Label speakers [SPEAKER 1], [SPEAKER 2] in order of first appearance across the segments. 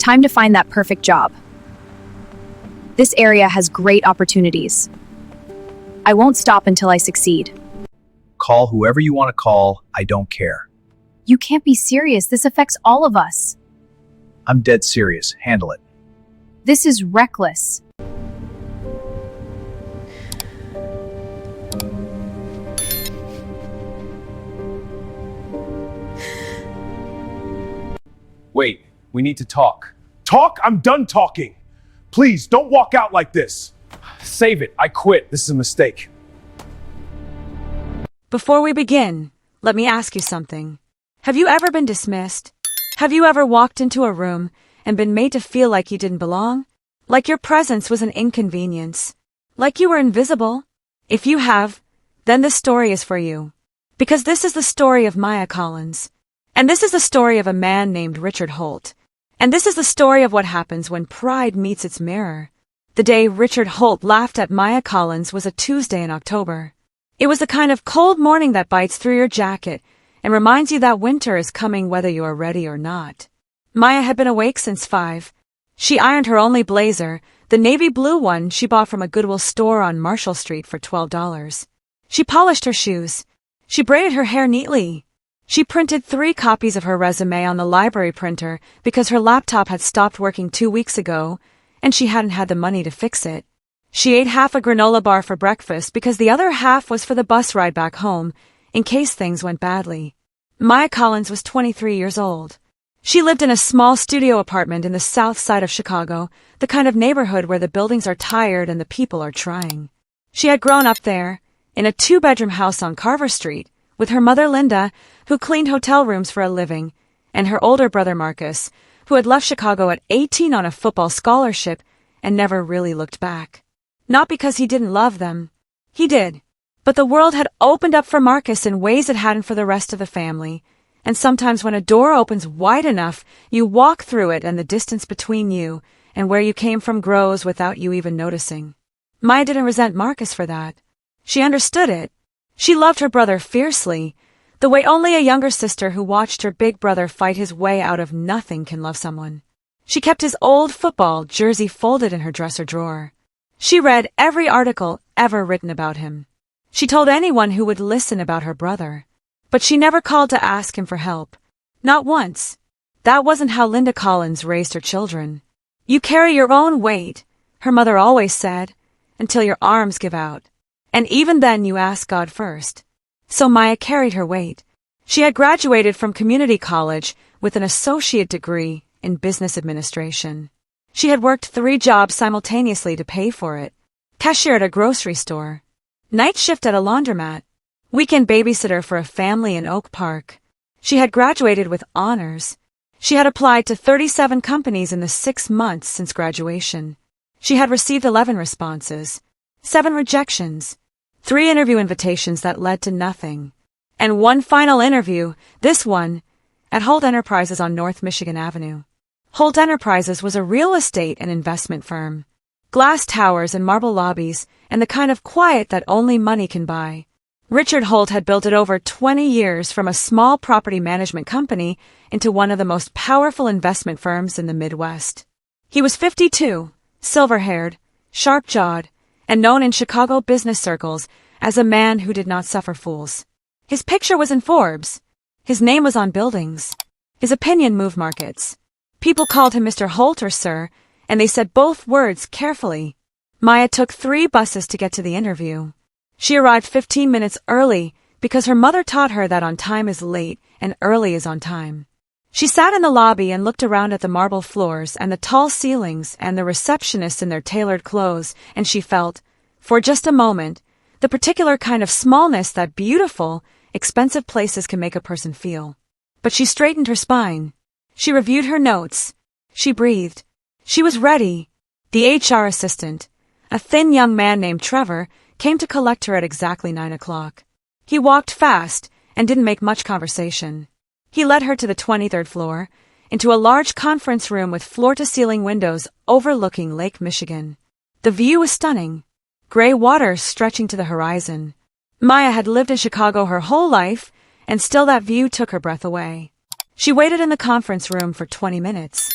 [SPEAKER 1] Time to find that perfect job. This area has great opportunities. I won't stop until I succeed.
[SPEAKER 2] Call whoever you want to call. I don't care.
[SPEAKER 1] You can't be serious. This affects all of us.
[SPEAKER 2] I'm dead serious. Handle it.
[SPEAKER 1] This is reckless.
[SPEAKER 3] Wait, we need to talk. Talk? I'm done talking. Please, don't walk out like this. Save it. I quit. This is a mistake.
[SPEAKER 4] Before we begin, let me ask you something. Have you ever been dismissed? Have you ever walked into a room and been made to feel like you didn't belong? Like your presence was an inconvenience? Like you were invisible? If you have, then this story is for you. Because this is the story of Maya Collins. And this is the story of a man named Richard Holt. And this is the story of what happens when pride meets its mirror. The day Richard Holt laughed at Maya Collins was a Tuesday in October. It was the kind of cold morning that bites through your jacket and reminds you that winter is coming whether you are ready or not. Maya had been awake since 5. She ironed her only blazer, the navy blue one she bought from a Goodwill store on Marshall Street for $12. She polished her shoes. She braided her hair neatly. She printed 3 copies of her resume on the library printer because her laptop had stopped working 2 weeks ago, and she hadn't had the money to fix it. She ate half a granola bar for breakfast because the other half was for the bus ride back home, in case things went badly. Maya Collins was 23 years old. She lived in a small studio apartment in the south side of Chicago, the kind of neighborhood where the buildings are tired and the people are trying. She had grown up there, in a 2-bedroom house on Carver Street, with her mother Linda, who cleaned hotel rooms for a living, and her older brother Marcus, who had left Chicago at 18 on a football scholarship and never really looked back. Not because he didn't love them. He did. But the world had opened up for Marcus in ways it hadn't for the rest of the family, and sometimes when a door opens wide enough, you walk through it and the distance between you and where you came from grows without you even noticing. Maya didn't resent Marcus for that. She understood it. She loved her brother fiercely, the way only a younger sister who watched her big brother fight his way out of nothing can love someone. She kept his old football jersey folded in her dresser drawer. She read every article ever written about him. She told anyone who would listen about her brother. But she never called to ask him for help. Not once. That wasn't how Linda Collins raised her children. You carry your own weight, her mother always said, until your arms give out. And even then you ask God first. So Maya carried her weight. She had graduated from community college with an associate degree in business administration. She had worked 3 jobs simultaneously to pay for it. Cashier at a grocery store. Night shift at a laundromat. Weekend babysitter for a family in Oak Park. She had graduated with honors. She had applied to 37 companies in the 6 months since graduation. She had received 11 responses, 7 rejections, 3 interview invitations that led to nothing, and 1 final interview, this one, at Holt Enterprises on North Michigan Avenue. Holt Enterprises was a real estate and investment firm. Glass towers and marble lobbies, and the kind of quiet that only money can buy. Richard Holt had built it over 20 years from a small property management company into one of the most powerful investment firms in the Midwest. He was 52, silver-haired, sharp-jawed, and known in Chicago business circles as a man who did not suffer fools. His picture was in Forbes. His name was on buildings. His opinion moved markets. People called him Mr. Holt or Sir, and they said both words carefully. Maya took 3 buses to get to the interview. She arrived 15 minutes early because her mother taught her that on time is late and early is on time. She sat in the lobby and looked around at the marble floors and the tall ceilings and the receptionists in their tailored clothes, and she felt, for just a moment, the particular kind of smallness that beautiful, expensive places can make a person feel. But she straightened her spine. She reviewed her notes. She breathed. She was ready. The HR assistant, a thin young man named Trevor, came to collect her at exactly 9 o'clock. He walked fast and didn't make much conversation. He led her to the 23rd floor, into a large conference room with floor-to-ceiling windows overlooking Lake Michigan. The view was stunning. Gray water stretching to the horizon. Maya had lived in Chicago her whole life, and still that view took her breath away. She waited in the conference room for 20 minutes.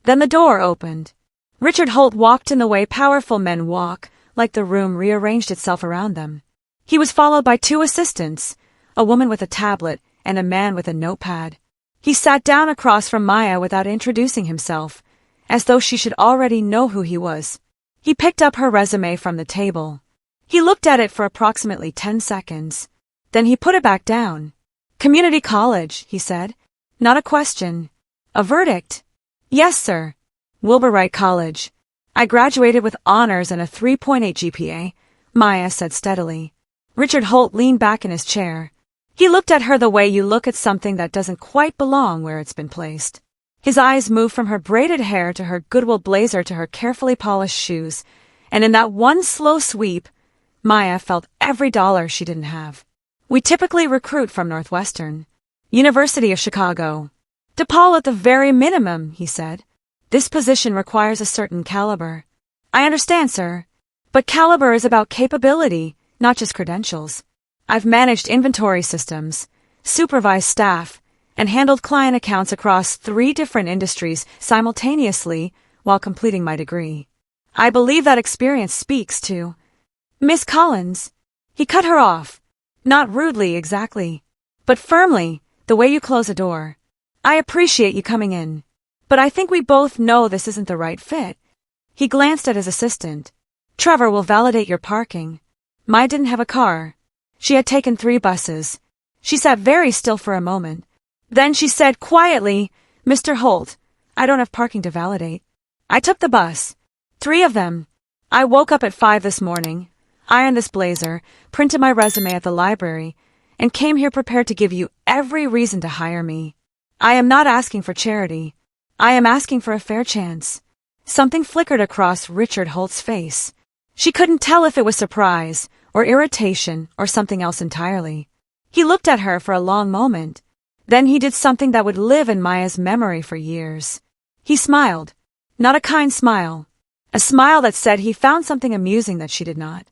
[SPEAKER 4] Then the door opened. Richard Holt walked in the way powerful men walk, like the room rearranged itself around them. He was followed by two assistants, a woman with a tablet and a man with a notepad. He sat down across from Maya without introducing himself, as though she should already know who he was. He picked up her resume from the table. He looked at it for approximately 10 seconds. Then he put it back down. Community college, he said. Not a question. A verdict. Yes, sir. Wilbur College. I graduated with honors and a 3.8 GPA, Maya said steadily. Richard Holt leaned back in his chair. He looked at her the way you look at something that doesn't quite belong where it's been placed. His eyes moved from her braided hair to her Goodwill blazer to her carefully polished shoes, and in that one slow sweep, Maya felt every dollar she didn't have. We typically recruit from Northwestern. University of Chicago. DePaul at the very minimum, he said. This position requires a certain caliber. I understand, sir. But caliber is about capability, not just credentials. I've managed inventory systems, supervised staff, and handled client accounts across 3 different industries simultaneously while completing my degree. I believe that experience speaks to Miss Collins. He cut her off, not rudely exactly, but firmly, the way you close a door. I appreciate you coming in, but I think we both know this isn't the right fit. He glanced at his assistant. Trevor will validate your parking. Maya didn't have a car. She had taken 3 buses. She sat very still for a moment. Then she said quietly, Mr. Holt, I don't have parking to validate. I took the bus. 3 of them. I woke up at 5 this morning, ironed this blazer, printed my resume at the library, and came here prepared to give you every reason to hire me. I am not asking for charity. I am asking for a fair chance. Something flickered across Richard Holt's face. She couldn't tell if it was surprise, or irritation, or something else entirely. He looked at her for a long moment. Then he did something that would live in Maya's memory for years. He smiled. Not a kind smile. A smile that said he found something amusing that she did not.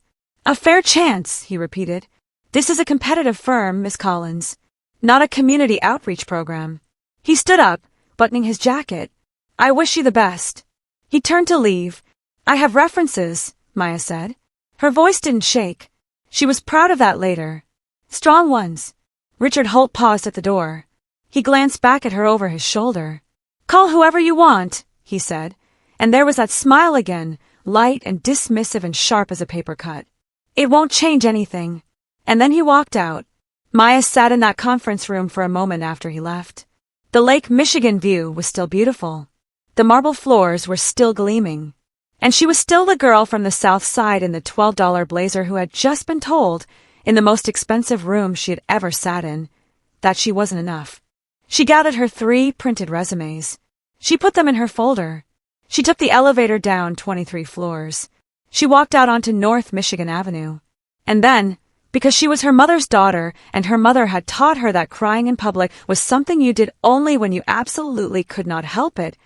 [SPEAKER 4] A fair chance, he repeated. This is a competitive firm, Miss Collins, not a community outreach program. He stood up, buttoning his jacket. I wish you the best. He turned to leave. I have references, Maya said. Her voice didn't shake. She was proud of that later. Strong ones. Richard Holt paused at the door. He glanced back at her over his shoulder. Call whoever you want, he said, and there was that smile again, light and dismissive and sharp as a paper cut. It won't change anything. And then he walked out. Maya sat in that conference room for a moment after he left. The Lake Michigan view was still beautiful. The marble floors were still gleaming. And she was still the girl from the South Side in the $12 blazer who had just been told, in the most expensive room she had ever sat in, that she wasn't enough. She gathered her 3 printed resumes. She put them in her folder. She took the elevator down 23 floors. She walked out onto North Michigan Avenue. And then, because she was her mother's daughter and her mother had taught her that crying in public was something you did only when you absolutely could not help it,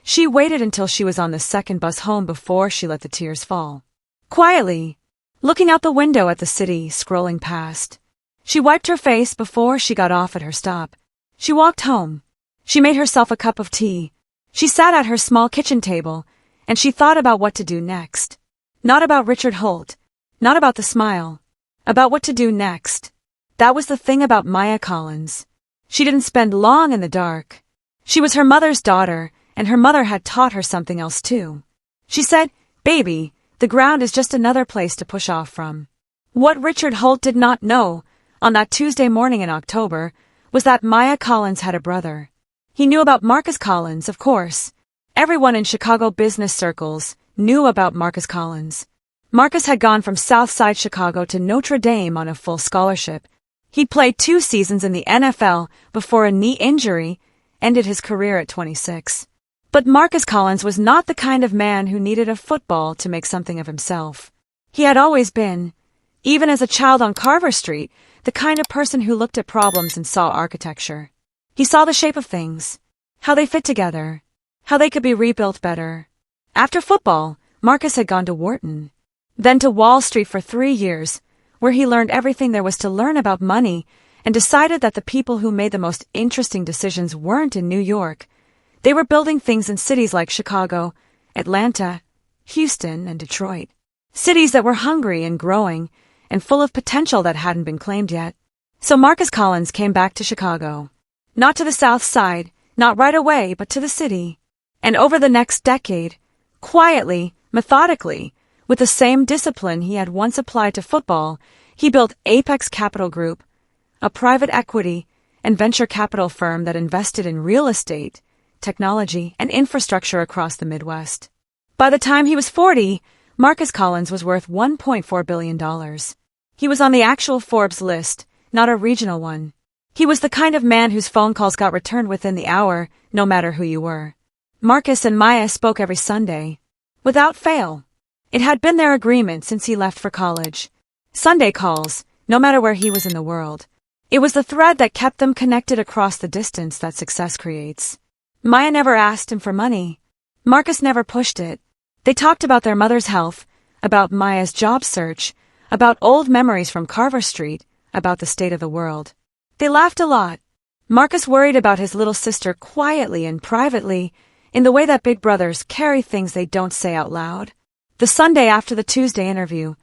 [SPEAKER 4] she waited until she was on the second bus home before she let the tears fall. Quietly, looking out the window at the city scrolling past. She wiped her face before she got off at her stop. She walked home. She made herself a cup of tea. She sat at her small kitchen table, and she thought about what to do next. Not about Richard Holt. Not about the smile. About what to do next. That was the thing about Maya Collins. She didn't spend long in the dark. She was her mother's daughter, and her mother had taught her something else too. She said, Baby, the ground is just another place to push off from. What Richard Holt did not know, on that Tuesday morning in October, was that Maya Collins had a brother. He knew about Marcus Collins, of course. Everyone in Chicago business circles knew about Marcus Collins. Marcus had gone from South Side Chicago to Notre Dame on a full scholarship. He'd played 2 seasons in the NFL before a knee injury ended his career at 26. But Marcus Collins was not the kind of man who needed a football to make something of himself. He had always been, even as a child on Carver Street, the kind of person who looked at problems and saw architecture. He saw the shape of things, how they fit together, how they could be rebuilt better. After football, Marcus had gone to Wharton, then to Wall Street for 3 years, where he learned everything there was to learn about money and decided that the people who made the most interesting decisions weren't in New York. They were building things in cities like Chicago, Atlanta, Houston, and Detroit. Cities that were hungry and growing and full of potential that hadn't been claimed yet. So Marcus Collins came back to Chicago. Not to the South Side, not right away, but to the city. And over the next decade, quietly, methodically, with the same discipline he had once applied to football, he built Apex Capital Group, a private equity and venture capital firm that invested in real estate, technology, and infrastructure across the Midwest. By the time he was 40, Marcus Collins was worth $1.4 billion. He was on the actual Forbes list, not a regional one. He was the kind of man whose phone calls got returned within the hour, no matter who you were. Marcus and Maya spoke every Sunday, without fail. It had been their agreement since he left for college. Sunday calls, no matter where he was in the world. It was the thread that kept them connected across the distance that success creates. Maya never asked him for money. Marcus never pushed it. They talked about their mother's health, about Maya's job search, about old memories from Carver Street, about the state of the world. They laughed a lot. Marcus worried about his little sister quietly and privately, in the way that big brothers carry things they don't say out loud. The Sunday after the Tuesday interview,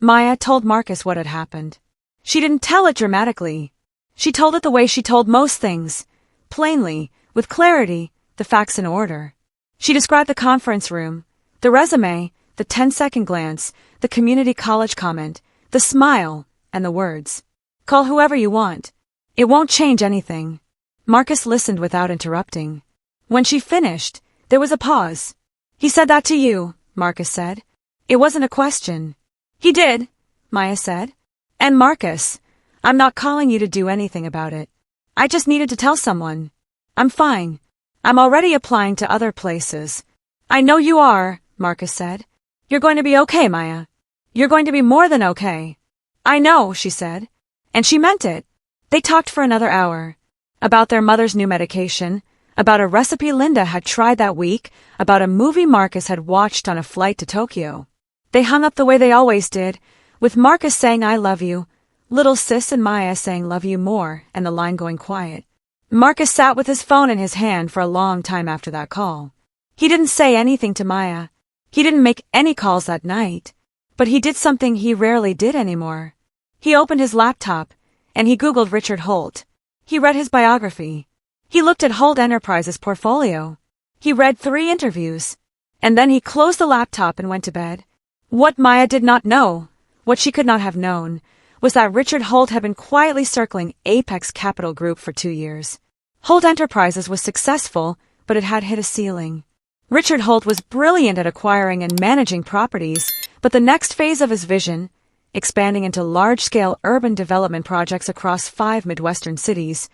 [SPEAKER 4] Maya told Marcus what had happened. She didn't tell it dramatically. She told it the way she told most things, plainly, with clarity, the facts in order. She described the conference room, the resume, the 10-second glance, the community college comment, the smile, and the words. Call whoever you want. It won't change anything. Marcus listened without interrupting. When she finished, there was a pause. He said that to you, Marcus said. It wasn't a question. He did, Maya said. And Marcus, I'm not calling you to do anything about it. I just needed to tell someone. I'm fine. I'm already applying to other places. I know you are, Marcus said. You're going to be okay, Maya. You're going to be more than okay. I know, she said. And she meant it. They talked for another hour. About their mother's new medication, about a recipe Linda had tried that week, about a movie Marcus had watched on a flight to Tokyo. They hung up the way they always did, with Marcus saying I love you, little sis and Maya saying love you more, and the line going quiet. Marcus sat with his phone in his hand for a long time after that call. He didn't say anything to Maya. He didn't make any calls that night. But he did something he rarely did anymore. He opened his laptop, and he Googled Richard Holt. He read his biography. He looked at Holt Enterprises' portfolio. He read 3 interviews. And then he closed the laptop and went to bed. What Maya did not know, what she could not have known, was that Richard Holt had been quietly circling Apex Capital Group for 2 years. Holt Enterprises was successful, but it had hit a ceiling. Richard Holt was brilliant at acquiring and managing properties, but the next phase of his vision, expanding into large-scale urban development projects across 5 Midwestern cities,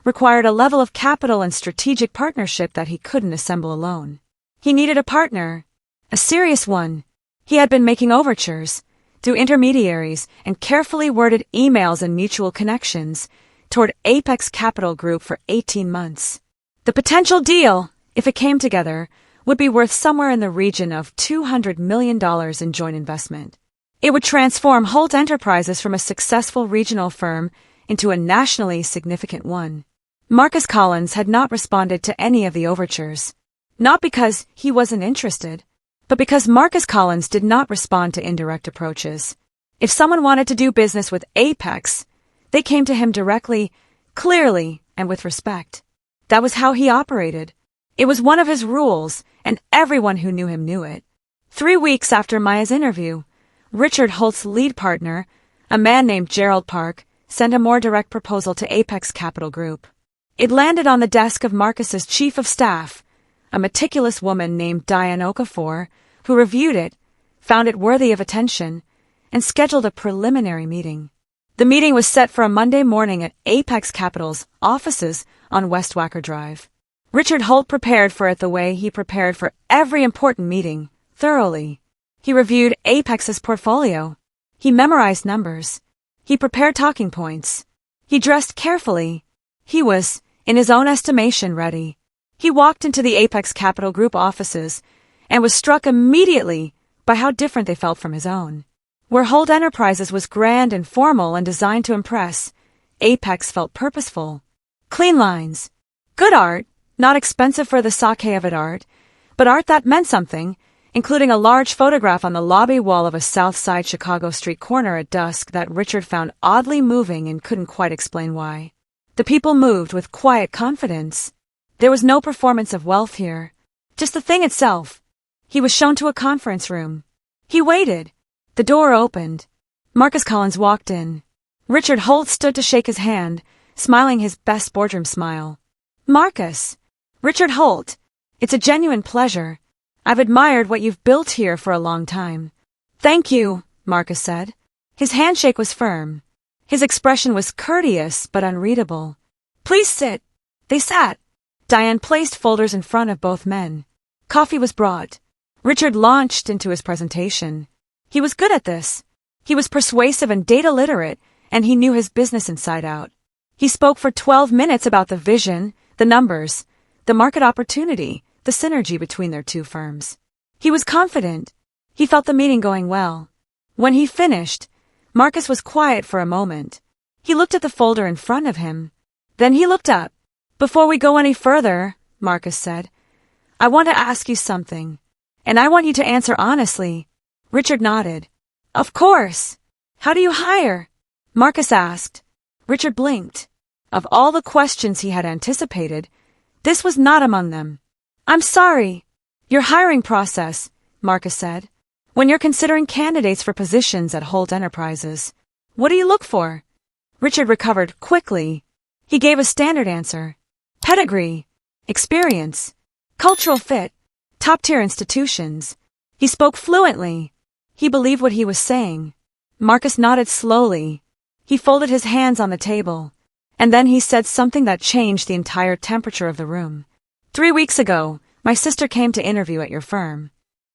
[SPEAKER 4] required a level of capital and strategic partnership that he couldn't assemble alone. He needed a partner, a serious one. He had been making overtures, through intermediaries and carefully worded emails and mutual connections, toward Apex Capital Group for 18 months. The potential deal, if it came together, would be worth somewhere in the region of $200 million in joint investment. It would transform Holt Enterprises from a successful regional firm into a nationally significant one. Marcus Collins had not responded to any of the overtures. Not because he wasn't interested, but because Marcus Collins did not respond to indirect approaches. If someone wanted to do business with Apex, they came to him directly, clearly, and with respect. That was how he operated. It was one of his rules, and everyone who knew him knew it. 3 weeks after Maya's interview, Richard Holt's lead partner, a man named Gerald Park, sent a more direct proposal to Apex Capital Group. It landed on the desk of Marcus's chief of staff, a meticulous woman named Diane Okafor, who reviewed it, found it worthy of attention, and scheduled a preliminary meeting. The meeting was set for a Monday morning at Apex Capital's offices on West Wacker Drive. Richard Holt prepared for it the way he prepared for every important meeting, thoroughly. He reviewed Apex's portfolio. He memorized numbers. He prepared talking points. He dressed carefully. He was, in his own estimation, ready. He walked into the Apex Capital Group offices and was struck immediately by how different they felt from his own. Where Holt Enterprises was grand and formal and designed to impress, Apex felt purposeful. Clean lines. Good art, Not expensive for the sake of it art, but art that meant something, including a large photograph on the lobby wall of a South Side Chicago street corner at dusk that Richard found oddly moving and couldn't quite explain why. The people moved with quiet confidence. There was no performance of wealth here, just the thing itself. He was shown to a conference room. He waited. The door opened. Marcus Collins walked in. Richard Holt stood to shake his hand, smiling his best boardroom smile. Marcus. Richard Holt. It's a genuine pleasure. I've admired what you've built here for a long time. Thank you, Marcus said. His handshake was firm. His expression was courteous but unreadable. Please sit. They sat. Diane placed folders in front of both men. Coffee was brought. Richard launched into his presentation. He was good at this. He was persuasive and data literate, and he knew his business inside out. He spoke for 12 minutes about the vision, the numbers, the market opportunity, the synergy between their two firms. He was confident. He felt the meeting going well. When he finished, Marcus was quiet for a moment. He looked at the folder in front of him. Then he looked up. Before we go any further, Marcus said, I want to ask you something, and I want you to answer honestly. Richard nodded. Of course. How do you hire? Marcus asked. Richard blinked. Of all the questions he had anticipated, this was not among them. I'm sorry. Your hiring process, Marcus said. When you're considering candidates for positions at Holt Enterprises, what do you look for? Richard recovered quickly. He gave a standard answer. Pedigree, experience, cultural fit, top-tier institutions. He spoke fluently. He believed what he was saying. Marcus nodded slowly. He folded his hands on the table. And then he said something that changed the entire temperature of the room. 3 weeks ago, my sister came to interview at your firm.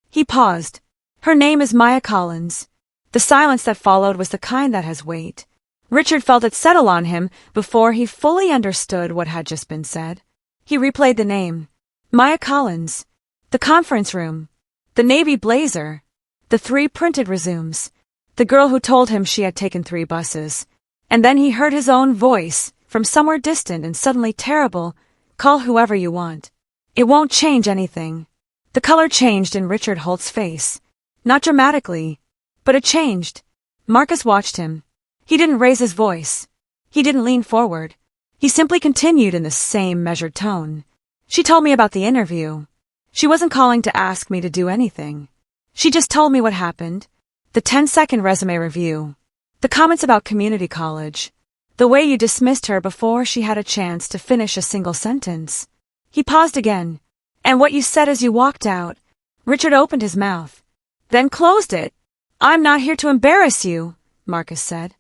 [SPEAKER 4] He paused. Her name is Maya Collins. The silence that followed was the kind that has weight. Richard felt it settle on him before he fully understood what had just been said. He replayed the name. Maya Collins. The conference room. The navy blazer. The 3 printed resumes. The girl who told him she had taken 3 buses. And then he heard his own voice, from somewhere distant and suddenly terrible. Call whoever you want. It won't change anything. The color changed in Richard Holt's face. Not dramatically, but it changed. Marcus watched him. He didn't raise his voice. He didn't lean forward. He simply continued in the same measured tone. She told me about the interview. She wasn't calling to ask me to do anything. She just told me what happened. The 10-second resume review. The comments about community college. The way you dismissed her before she had a chance to finish a single sentence. He paused again. And what you said as you walked out. Richard opened his mouth. Then closed it. I'm not here to embarrass you, Marcus said.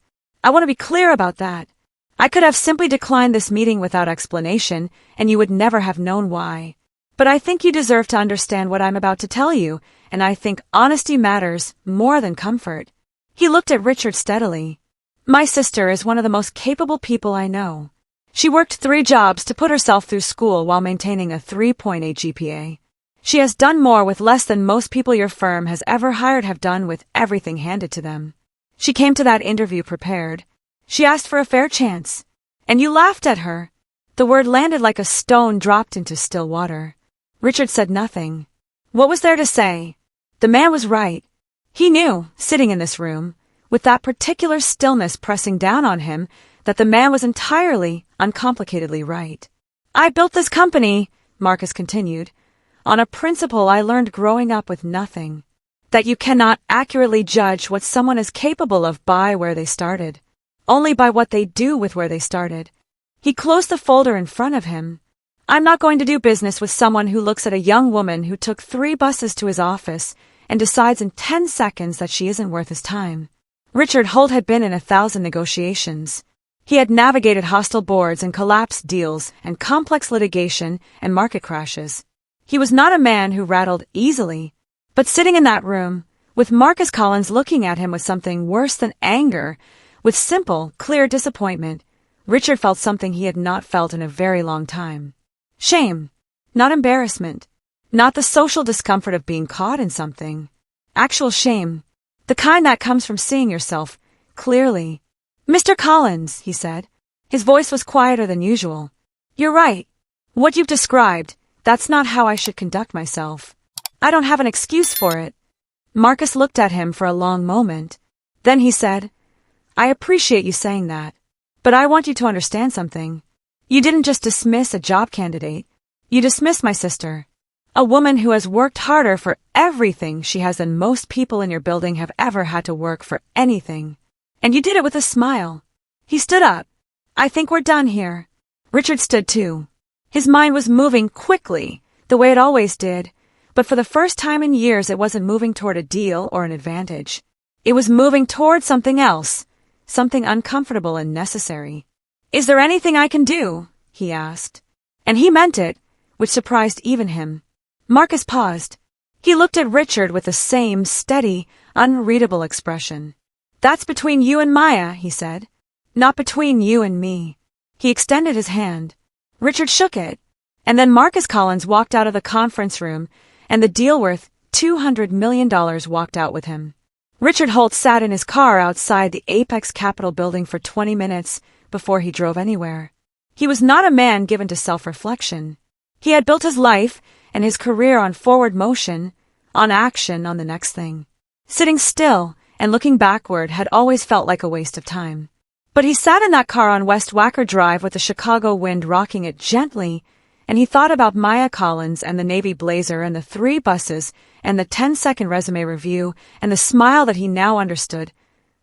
[SPEAKER 4] I want to be clear about that. I could have simply declined this meeting without explanation, and you would never have known why. But I think you deserve to understand what I'm about to tell you, and I think honesty matters more than comfort. He looked at Richard steadily. My sister is one of the most capable people I know. She worked 3 jobs to put herself through school while maintaining a 3.8 GPA. She has done more with less than most people your firm has ever hired have done with everything handed to them. She came to that interview prepared. She asked for a fair chance. And you laughed at her. The word landed like a stone dropped into still water. Richard said nothing. What was there to say? The man was right. He knew, sitting in this room, with that particular stillness pressing down on him, that the man was entirely, uncomplicatedly right. I built this company, Marcus continued, on a principle I learned growing up with nothing. That you cannot accurately judge what someone is capable of by where they started. Only by what they do with where they started. He closed the folder in front of him. I'm not going to do business with someone who looks at a young woman who took 3 buses to his office and decides in 10 seconds that she isn't worth his time. Richard Holt had been in 1,000 negotiations. He had navigated hostile boards and collapsed deals and complex litigation and market crashes. He was not a man who rattled easily. But sitting in that room, with Marcus Collins looking at him with something worse than anger, with simple, clear disappointment, Richard felt something he had not felt in a very long time. Shame. Not embarrassment. Not the social discomfort of being caught in something. Actual shame. The kind that comes from seeing yourself clearly. Mr. Collins, he said. His voice was quieter than usual. You're right. What you've described, that's not how I should conduct myself. I don't have an excuse for it. Marcus looked at him for a long moment. Then he said, I appreciate you saying that. But I want you to understand something. You didn't just dismiss a job candidate. You dismissed my sister. A woman who has worked harder for everything she has than most people in your building have ever had to work for anything. And you did it with a smile. He stood up. I think we're done here. Richard stood too. His mind was moving quickly, the way it always did, but for the first time in years it wasn't moving toward a deal or an advantage. It was moving toward something else, something uncomfortable and necessary. Is there anything I can do? He asked. And he meant it, which surprised even him. Marcus paused. He looked at Richard with the same steady, unreadable expression. That's between you and Maya, he said. Not between you and me. He extended his hand. Richard shook it. And then Marcus Collins walked out of the conference room, and the deal worth $200 million walked out with him. Richard Holt sat in his car outside the Apex Capitol building for 20 minutes before he drove anywhere. He was not a man given to self-reflection. He had built his life and his career on forward motion, on action on the next thing. Sitting still and looking backward had always felt like a waste of time. But he sat in that car on West Wacker Drive with the Chicago wind rocking it gently, and he thought about Maya Collins and the navy blazer and the 3 buses and the 10-second resume review and the smile that he now understood,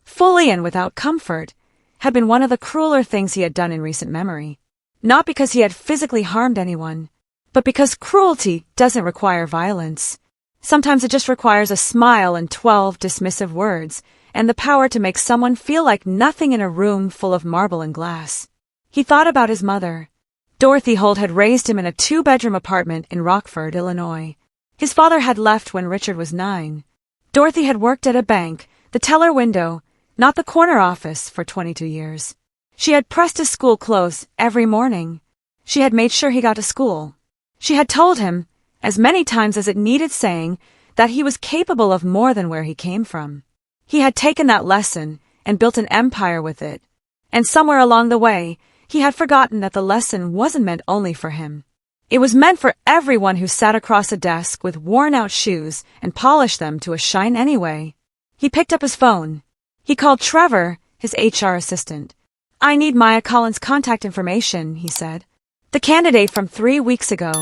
[SPEAKER 4] fully and without comfort, had been one of the crueler things he had done in recent memory. Not because he had physically harmed anyone, but because cruelty doesn't require violence. Sometimes it just requires a smile and 12 dismissive words, and the power to make someone feel like nothing in a room full of marble and glass. He thought about his mother. Dorothy Holt had raised him in a 2-bedroom apartment in Rockford, Illinois. His father had left when Richard was 9. Dorothy had worked at a bank, the teller window, not the corner office, for 22 years. She had pressed his school clothes every morning. She had made sure he got to school. She had told him, as many times as it needed saying, that he was capable of more than where he came from. He had taken that lesson and built an empire with it. And somewhere along the way, he had forgotten that the lesson wasn't meant only for him. It was meant for everyone who sat across a desk with worn-out shoes and polished them to a shine anyway. He picked up his phone. He called Trevor, his HR assistant. I need Maya Collins' contact information, he said. The candidate from 3 weeks ago.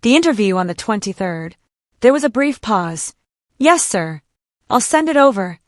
[SPEAKER 4] The interview on the 23rd. There was a brief pause. Yes, sir. I'll send it over.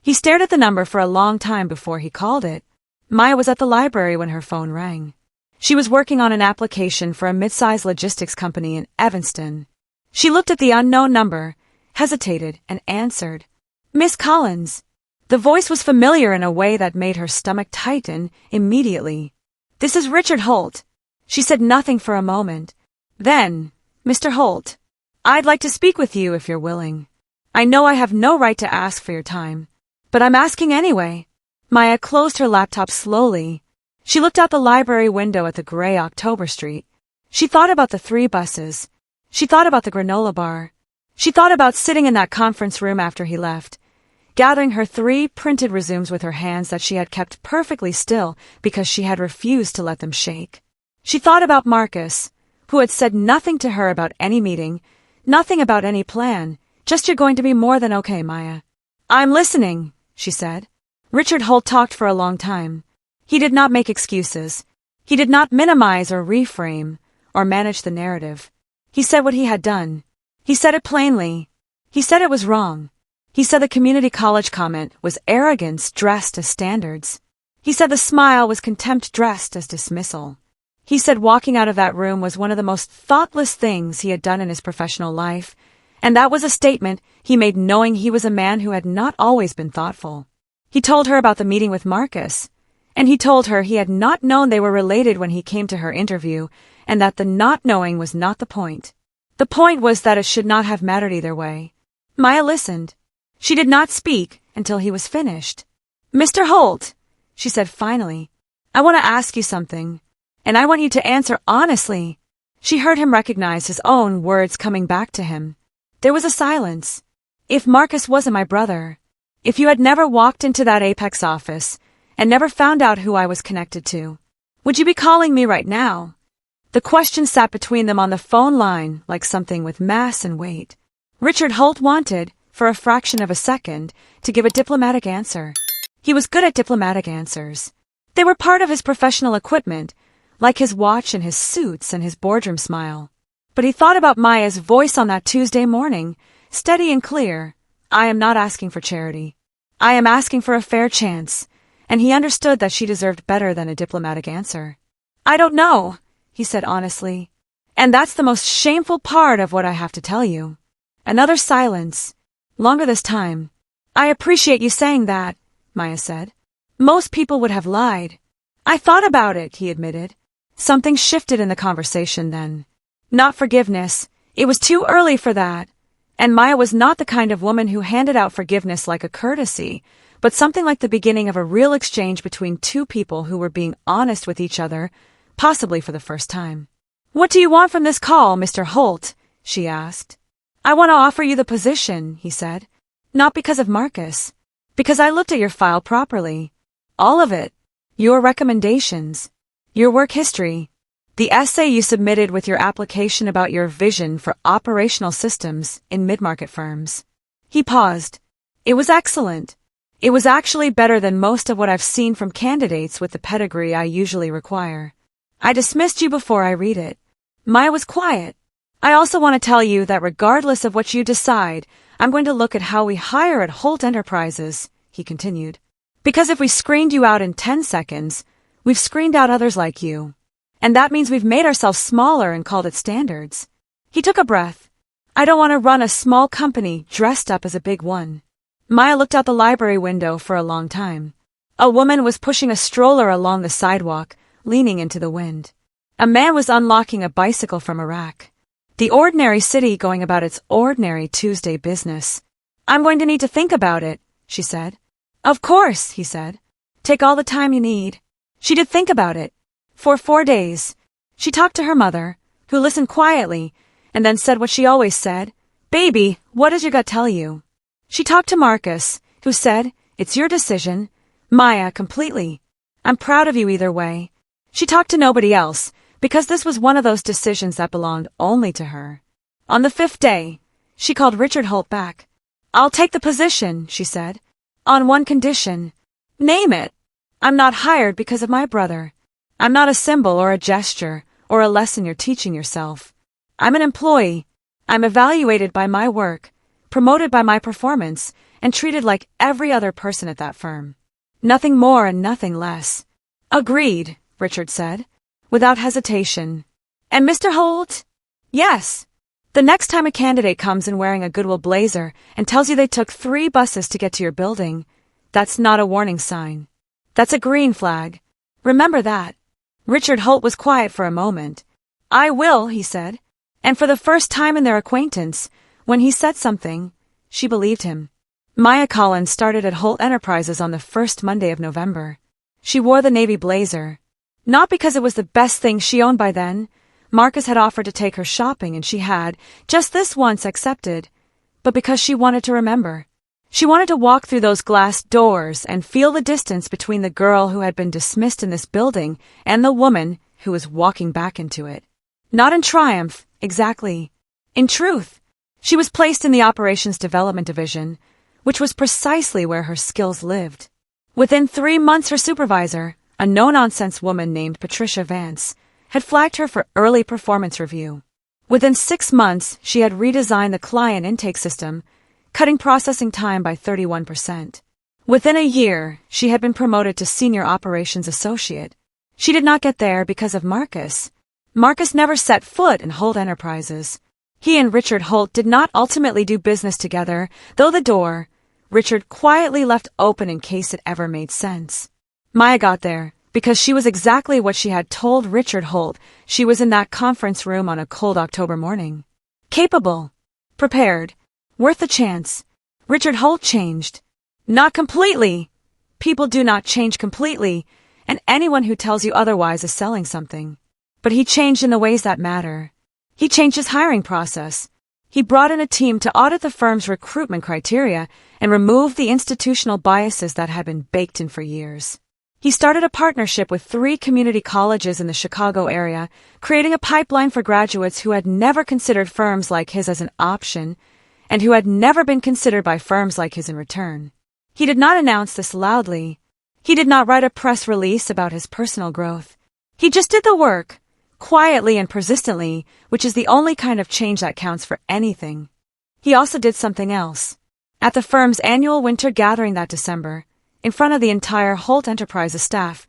[SPEAKER 4] He stared at the number for a long time before he called it. Maya was at the library when her phone rang. She was working on an application for a mid-sized logistics company in Evanston. She looked at the unknown number, hesitated, and answered. Miss Collins. The voice was familiar in a way that made her stomach tighten immediately. This is Richard Holt. She said nothing for a moment. Then, Mr. Holt, I'd like to speak with you if you're willing. I know I have no right to ask for your time, but I'm asking anyway. Maya closed her laptop slowly. She looked out the library window at the gray October street. She thought about the 3 buses. She thought about the granola bar. She thought about sitting in that conference room after he left, gathering her 3 printed resumes with her hands that she had kept perfectly still because she had refused to let them shake. She thought about Marcus, who had said nothing to her about any meeting, nothing about any plan, just you're going to be more than okay, Maya. I'm listening, she said. Richard Holt talked for a long time. He did not make excuses. He did not minimize or reframe or manage the narrative. He said what he had done. He said it plainly. He said it was wrong. He said the community college comment was arrogance dressed as standards. He said the smile was contempt dressed as dismissal. He said walking out of that room was one of the most thoughtless things he had done in his professional life, and that was a statement he made knowing he was a man who had not always been thoughtful. He told her about the meeting with Marcus, and he told her he had not known they were related when he came to her interview, and that the not knowing was not the point. The point was that it should not have mattered either way. Maya listened. She did not speak until he was finished. Mr. Holt, she said finally, I want to ask you something, and I want you to answer honestly. She heard him recognize his own words coming back to him. There was a silence. If Marcus wasn't my brother, if you had never walked into that Apex office and never found out who I was connected to, would you be calling me right now? The question sat between them on the phone line like something with mass and weight. Richard Holt wanted, for a fraction of a second, to give a diplomatic answer. He was good at diplomatic answers. They were part of his professional equipment, like his watch and his suits and his boardroom smile. But he thought about Maya's voice on that Tuesday morning, steady and clear. I am not asking for charity. I am asking for a fair chance, and he understood that she deserved better than a diplomatic answer. I don't know, he said honestly. And that's the most shameful part of what I have to tell you. Another silence. Longer this time. I appreciate you saying that, Maya said. Most people would have lied. I thought about it, he admitted. Something shifted in the conversation then. Not forgiveness. It was too early for that. And Maya was not the kind of woman who handed out forgiveness like a courtesy, but something like the beginning of a real exchange between two people who were being honest with each other, possibly for the first time. What do you want from this call, Mr. Holt? She asked. I want to offer you the position, he said. Not because of Marcus. Because I looked at your file properly. All of it. Your recommendations. Your work history. The essay you submitted with your application about your vision for operational systems in mid-market firms. He paused. It was excellent. It was actually better than most of what I've seen from candidates with the pedigree I usually require. I dismissed you before I read it. Maya was quiet. I also want to tell you that regardless of what you decide, I'm going to look at how we hire at Holt Enterprises, he continued. Because if we screened you out in 10 seconds, we've screened out others like you. And that means we've made ourselves smaller and called it standards. He took a breath. I don't want to run a small company dressed up as a big one. Maya looked out the library window for a long time. A woman was pushing a stroller along the sidewalk, leaning into the wind. A man was unlocking a bicycle from a rack. The ordinary city going about its ordinary Tuesday business. I'm going to need to think about it, she said. Of course, he said. Take all the time you need. She did think about it. For 4 days. She talked to her mother, who listened quietly, and then said what she always said. Baby, what does your gut tell you? She talked to Marcus, who said, It's your decision. Maya, completely. I'm proud of you either way. She talked to nobody else, because this was one of those decisions that belonged only to her. On the 5th day, she called Richard Holt back. I'll take the position, she said. On one condition. Name it. I'm not hired because of my brother. I'm not a symbol or a gesture or a lesson you're teaching yourself. I'm an employee. I'm evaluated by my work, promoted by my performance, and treated like every other person at that firm. Nothing more and nothing less. Agreed, Richard said, without hesitation. And Mr. Holt? Yes. The next time a candidate comes in wearing a Goodwill blazer and tells you they took 3 buses to get to your building, that's not a warning sign. That's a green flag. Remember that. Richard Holt was quiet for a moment. I will, he said. And for the first time in their acquaintance, when he said something, she believed him. Maya Collins started at Holt Enterprises on the first Monday of November. She wore the navy blazer. Not because it was the best thing she owned by then. Marcus had offered to take her shopping and she had, just this once, accepted. But because she wanted to remember. She wanted to walk through those glass doors and feel the distance between the girl who had been dismissed in this building and the woman who was walking back into it. Not in triumph, exactly. In truth. She was placed in the Operations Development Division, which was precisely where her skills lived. Within 3 months, her supervisor, a no-nonsense woman named Patricia Vance, had flagged her for early performance review. Within 6 months, she had redesigned the client intake system, cutting processing time by 31%. Within a year, she had been promoted to Senior Operations Associate. She did not get there because of Marcus. Marcus never set foot in Holt Enterprises. He and Richard Holt did not ultimately do business together, though the door, Richard quietly left open in case it ever made sense. Maya got there because she was exactly what she had told Richard Holt she was in that conference room on a cold October morning. Capable. Prepared. Worth a chance. Richard Holt changed. Not completely. People do not change completely, and anyone who tells you otherwise is selling something. But he changed in the ways that matter. He changed his hiring process. He brought in a team to audit the firm's recruitment criteria and remove the institutional biases that had been baked in for years. He started a partnership with 3 community colleges in the Chicago area, creating a pipeline for graduates who had never considered firms like his as an option and who had never been considered by firms like his in return. He did not announce this loudly. He did not write a press release about his personal growth. He just did the work, quietly and persistently, which is the only kind of change that counts for anything. He also did something else. At the firm's annual winter gathering that December, in front of the entire Holt Enterprises staff,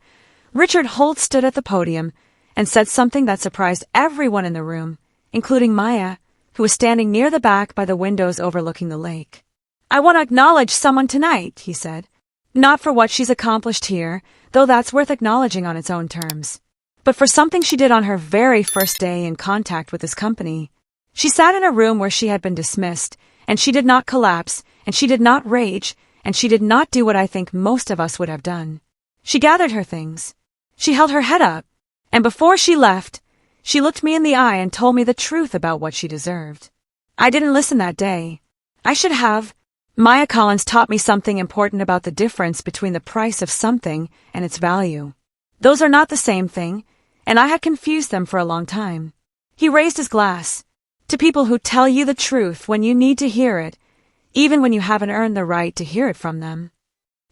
[SPEAKER 4] Richard Holt stood at the podium and said something that surprised everyone in the room, including Maya, who was standing near the back by the windows overlooking the lake. "I want to acknowledge someone tonight," he said. "Not for what she's accomplished here, though that's worth acknowledging on its own terms, but for something she did on her very first day in contact with this company. She sat in a room where she had been dismissed, and she did not collapse, and she did not rage, and she did not do what I think most of us would have done. She gathered her things. She held her head up, and before she left, she looked me in the eye and told me the truth about what she deserved. I didn't listen that day. I should have. Maya Collins taught me something important about the difference between the price of something and its value. Those are not the same thing, and I had confused them for a long time." He raised his glass. "To people who tell you the truth when you need to hear it, even when you haven't earned the right to hear it from them."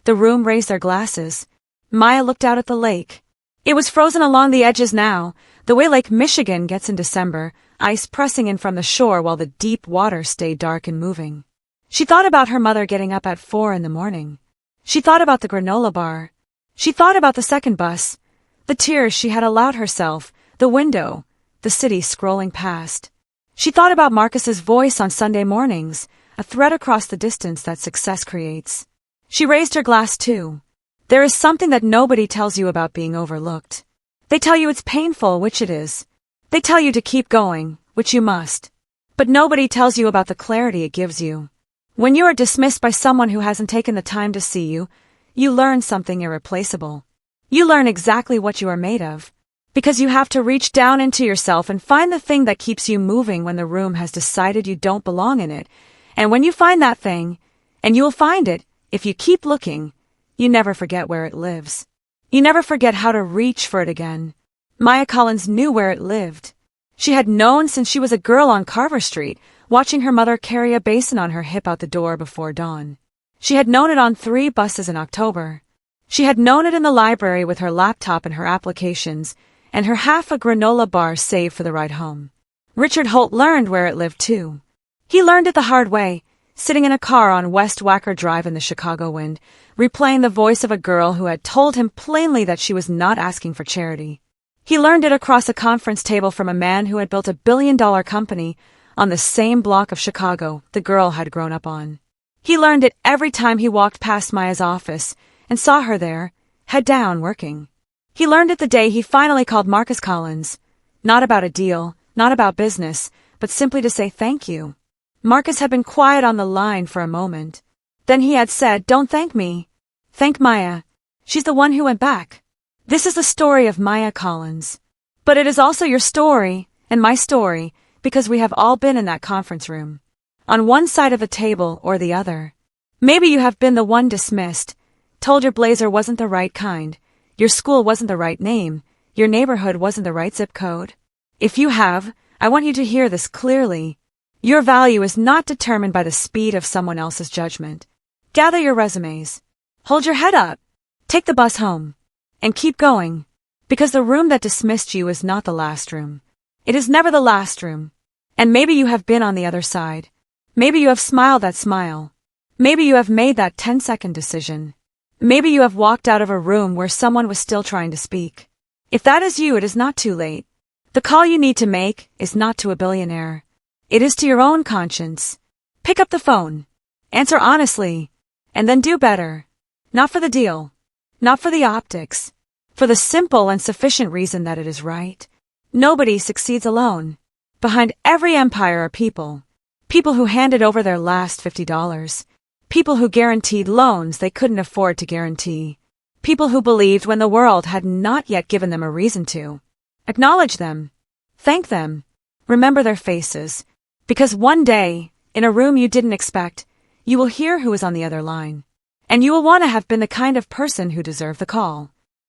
[SPEAKER 4] The room raised their glasses. Maya looked out at the lake. It was frozen along the edges now, the way Lake Michigan gets in December, ice pressing in from the shore while the deep water stayed dark and moving. She thought about her mother getting up at 4 in the morning. She thought about the granola bar. She thought about the second bus, the tears she had allowed herself, the window, the city scrolling past. She thought about Marcus's voice on Sunday mornings, a thread across the distance that success creates. She raised her glass too. There is something that nobody tells you about being overlooked. They tell you it's painful, which it is. They tell you to keep going, which you must. But nobody tells you about the clarity it gives you. When you are dismissed by someone who hasn't taken the time to see you, you learn something irreplaceable. You learn exactly what you are made of, because you have to reach down into yourself and find the thing that keeps you moving when the room has decided you don't belong in it. And when you find that thing, and you will find it if you keep looking, you never forget where it lives. You never forget how to reach for it again. Maya Collins knew where it lived. She had known since she was a girl on Carver Street, watching her mother carry a basin on her hip out the door before dawn. She had known it on 3 buses in October. She had known it in the library with her laptop and her applications, and her half a granola bar saved for the ride home. Richard Holt learned where it lived too. He learned it the hard way, sitting in a car on West Wacker Drive in the Chicago wind, replaying the voice of a girl who had told him plainly that she was not asking for charity. He learned it across a conference table from a man who had built $1 billion company on the same block of Chicago the girl had grown up on. He learned it every time he walked past Maya's office and saw her there, head down, working. He learned it the day he finally called Marcus Collins, not about a deal, not about business, but simply to say thank you. Marcus had been quiet on the line for a moment. Then he had said, "Don't thank me. Thank Maya. She's the one who went back." This is the story of Maya Collins. But it is also your story, and my story, because we have all been in that conference room, on one side of the table or the other. Maybe you have been the one dismissed, told your blazer wasn't the right kind, your school wasn't the right name, your neighborhood wasn't the right zip code. If you have, I want you to hear this clearly. Your value is not determined by the speed of someone else's judgment. Gather your resumes. Hold your head up. Take the bus home. And keep going. Because the room that dismissed you is not the last room. It is never the last room. And maybe you have been on the other side. Maybe you have smiled that smile. Maybe you have made that 10-second decision. Maybe you have walked out of a room where someone was still trying to speak. If that is you, it is not too late. The call you need to make is not to a billionaire. It is to your own conscience. Pick up the phone. Answer honestly. And then do better. Not for the deal. Not for the optics. For the simple and sufficient reason that it is right. Nobody succeeds alone. Behind every empire are people. People who handed over their last $50. People who guaranteed loans they couldn't afford to guarantee. People who believed when the world had not yet given them a reason to. Acknowledge them. Thank them. Remember their faces. Because one day, in a room you didn't expect, you will hear who is on the other line. And you will want to have been the kind of person who deserved the call.